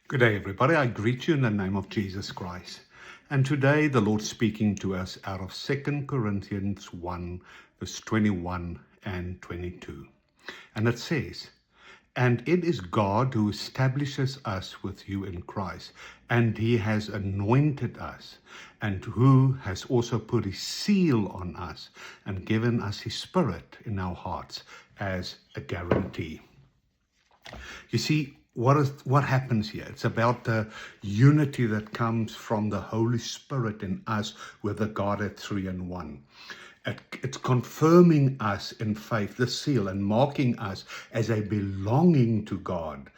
Good day, everybody. I greet you in the name of Jesus Christ. And today the Lord's speaking to us out of 2 Corinthians 1, verse 21 and 22. And it says, "And it is God who establishes us with you in Christ, and he has anointed us, and who has also put his seal on us and given us his Spirit in our hearts as a guarantee." You see, what happens here? It's about the unity that comes from the Holy Spirit in us with the Godhead 3-in-1. It's confirming us in faith, the seal, and marking us as a belonging to God.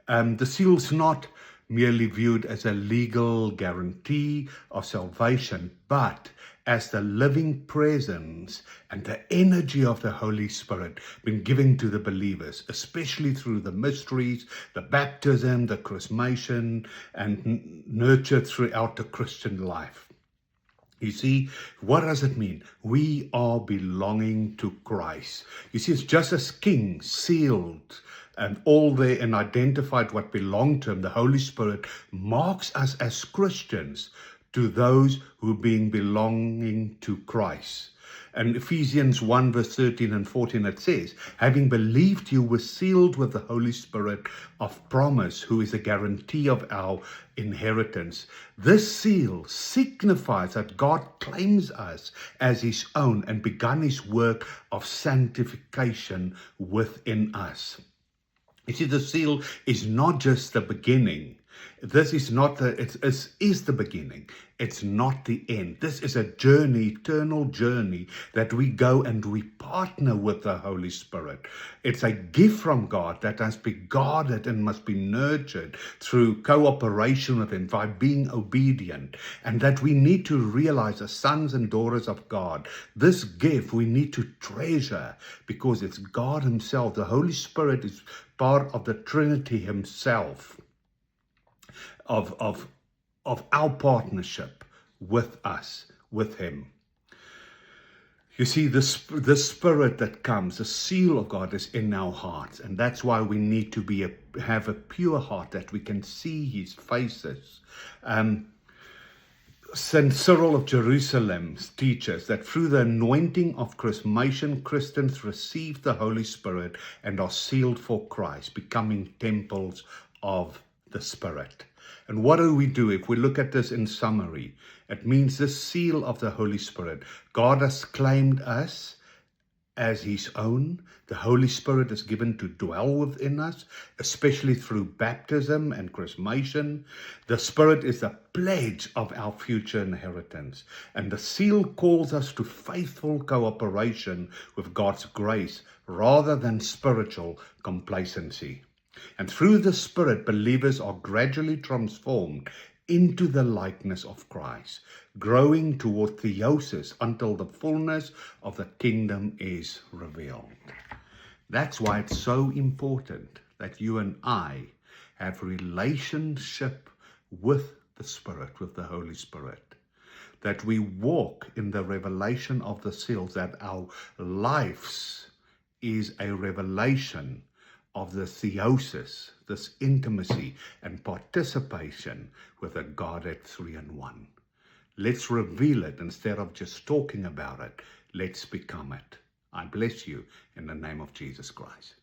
The seal's not merely viewed as a legal guarantee of salvation, but as the living presence and the energy of the Holy Spirit been given to the believers, especially through the mysteries, the baptism, the chrismation, and nurtured throughout the Christian life. You see, what does it mean? We are belonging to Christ. You see, it's just as King sealed and all there and identified what belonged to him. The Holy Spirit marks us as Christians to those who being belonging to Christ. And Ephesians 1 verse 13 and 14, it says, "Having believed, you were sealed with the Holy Spirit of promise, who is a guarantee of our inheritance." This seal signifies that God claims us as his own and begun his work of sanctification within us. You see, the seal is not just the beginning. This is not it is the beginning. It's not the end. This is a journey, eternal journey that we go and we partner with the Holy Spirit. It's a gift from God that has been guarded and must be nurtured through cooperation with him by being obedient. And that we need to realize as sons and daughters of God, this gift we need to treasure because it's God himself. The Holy Spirit is part of the Trinity himself. Of our partnership with us, with him. You see, the Spirit that comes, the seal of God is in our hearts. And that's why we need to have a pure heart that we can see his faces. St. Cyril of Jerusalem teaches that through the anointing of chrismation, Christians receive the Holy Spirit and are sealed for Christ, becoming temples of the Spirit. And what do we do? If we look at this in summary, it means the seal of the Holy Spirit. God has claimed us as his own. The Holy Spirit is given to dwell within us, especially through baptism and chrismation. The Spirit is the pledge of our future inheritance. And the seal calls us to faithful cooperation with God's grace rather than spiritual complacency. And through the Spirit, believers are gradually transformed into the likeness of Christ, growing toward theosis until the fullness of the kingdom is revealed. That's why it's so important that you and I have relationship with the Spirit, with the Holy Spirit, that we walk in the revelation of the seals, that our lives is a revelation of the theosis, this intimacy and participation with a Godhead 3-in-1. Let's reveal it instead of just talking about it. Let's become it. I bless you in the name of Jesus Christ.